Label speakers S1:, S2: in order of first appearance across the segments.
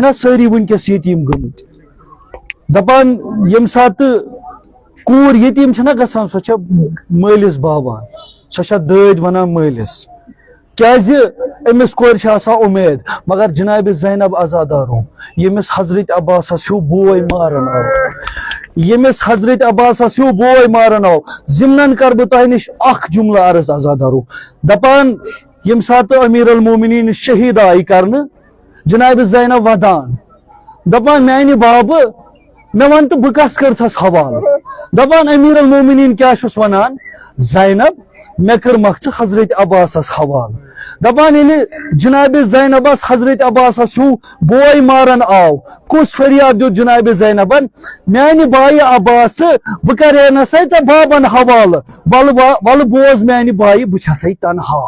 S1: ना सारी वनकस यतीम गमत दपान यम सात कूर यतीम ना गसान सो मालिस बावान सो दद वनान मालिस क्याज अमिस कोर उम्मीद मगर जनाब ज़ैनब आज़ादारो यमिस हजरत अब्बास हूँ बोय मारन आव यमिस हजरत अब्बास हूँ बोय मारन आव जिमनन कर बह तह निश अख जुमला अर्ज आज़ादारो दपान यम सात अमीर अल मोमिनीन शहीद आई करने जनाब ज़ैनब वदान दपान मैंने बाब मे वन तो बह कस करथस हवाल दपान अमीर अल मोमिनीन क्या वनान ज़ैनब मे कर मख हजरत अब्बास हवाल दपान जनाब ज़ैनबस हजरत अब्बास हूँ बोय मारन आव कुस फरियाद दो जनाब ज़ैनबन मैंने बाई अब्बास बह करे न तो बाबन हवाल वल बोज मैंने बाई बह तनहा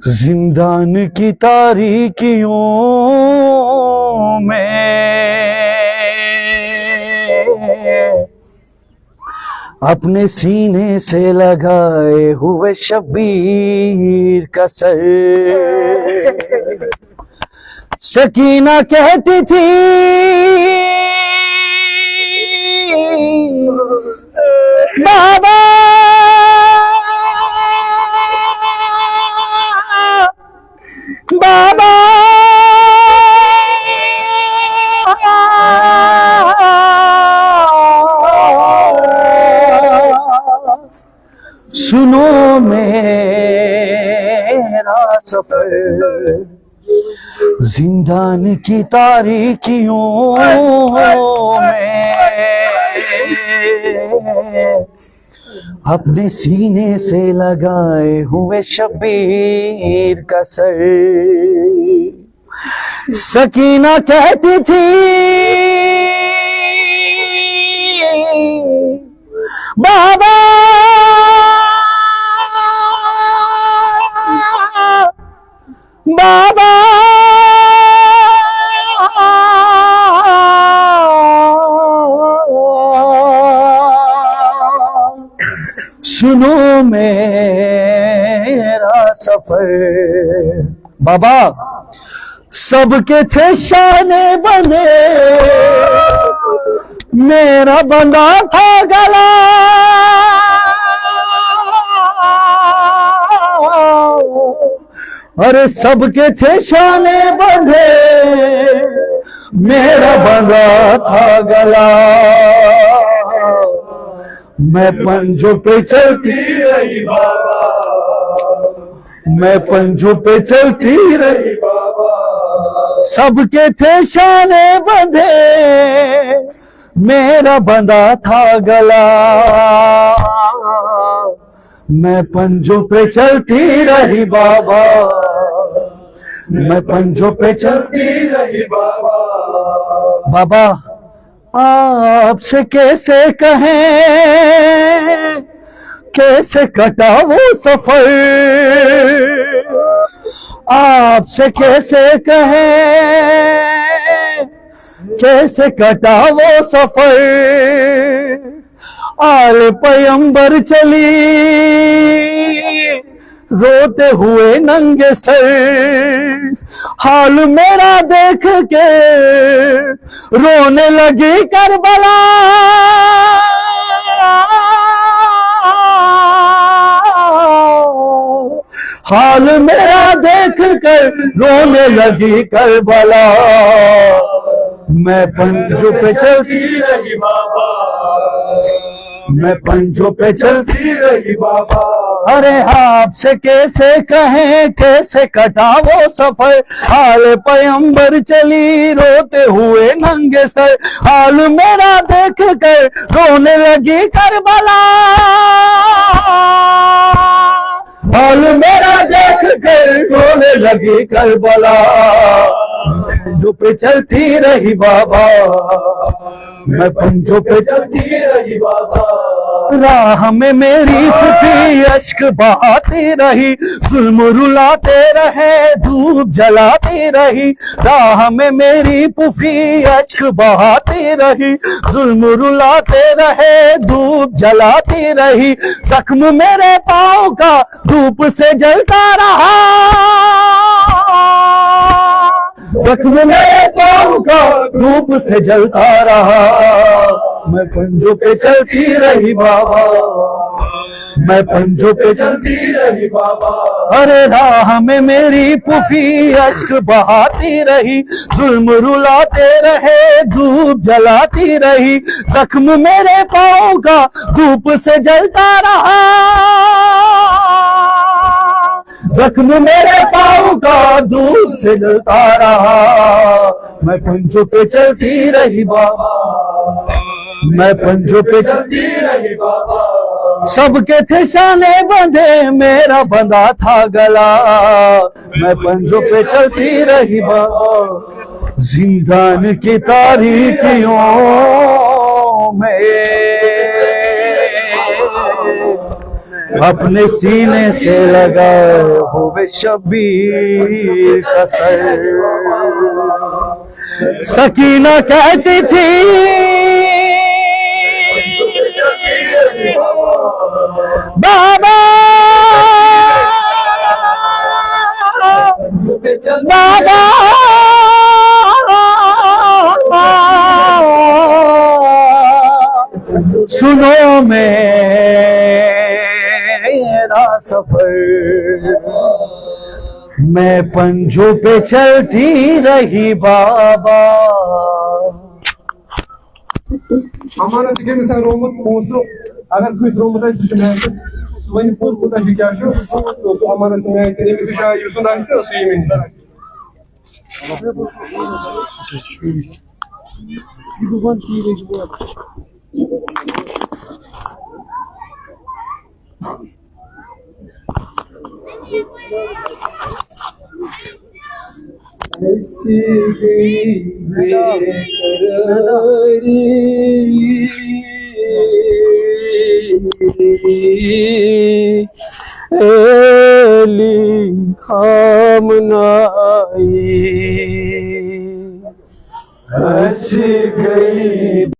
S1: जिंदान की तारीकियों में अपने सीने से लगाए हुए शब्बीर का सर सकीना कहती थी बाबा बाबा सुनो मेरा सफर जिंदान की तारीकियों में अपने सीने से लगाए हुए शब्बीर का सर सकीना कहती थी बाबा बाबा सुनो मेरा सफर बाबा सबके थे शाने बने मेरा बंदा था गला अरे सबके थे शाने बंधे मेरा बंदा था गला मैं पंजों पे चलती रही बाबा मैं पंजों पे चलती रही बाबा सबके थे शाने बंधे मेरा बंदा था गला मैं पंजों पे चलती रही बाबा मैं पंजों पे चलती रही बाबा बाबा आपसे कैसे कहें कैसे कटा वो सफर आपसे कैसे कहें कैसे कटा वो सफर आल पैगंबर चली रोते हुए नंगे सर हाल मेरा देख के रोने लगी करबला हाल मेरा देख कर रोने लगी करबला मैं पंजों पे चलती रही बाबा मैं पंजों पे चलती रही बाबा अरे आपसे कैसे कहें कैसे कटा वो सफर हाल पैगंबर चली रोते हुए नंगे सर हाल मेरा देख कर रोने लगी करबला हाल मेरा देख कर रोने लगी करबला पंजों पे चलती रही बाबा मैं पंजों पे चलती रही बाबा राह में मेरी फुफी अश्क बहाती रही जुल्म रुलाते रहे धूप जलाती रही राह में मेरी फुफी अश्क बहाती रही जुल्म रुलाते रहे धूप जलाती रही जख्म मेरे पाँव का धूप से जलता रहा जख्म मेरे पाँव का धूप से जलता रहा, मैं पंजों पे चलती रही बाबा, मैं पंजों पे चलती रही बाबा। अरे राह में मेरी पुफी अश्क बहाती रही, जुल्म रुलाते रहे, धूप जलाती रही, जख्म मेरे पाँव का धूप से जलता रहा, जख्म मेरे पाँव का धूप से जलता रहा, मैं पंजों पे चलती रही बाबा, मैं पंजों पे चलती रही बाबा। सबके थे शाने बंधे, मेरा बंधा था गला, मैं पंजों पे चलती रही बाबा। जिंदान की तारीकियों में अपने सीने से लगाए हुए शबीर का सर, सकीना कहती थी बाबा बाबा सुनो मेरा सफर, मैं पंजों पे चलती रही बाबा।
S2: हमारा रोमुत पोसो अगर कुछ रोमुत वन पोस कोता क्या तो हमारा ऐसी खामनाई, ऐसी गई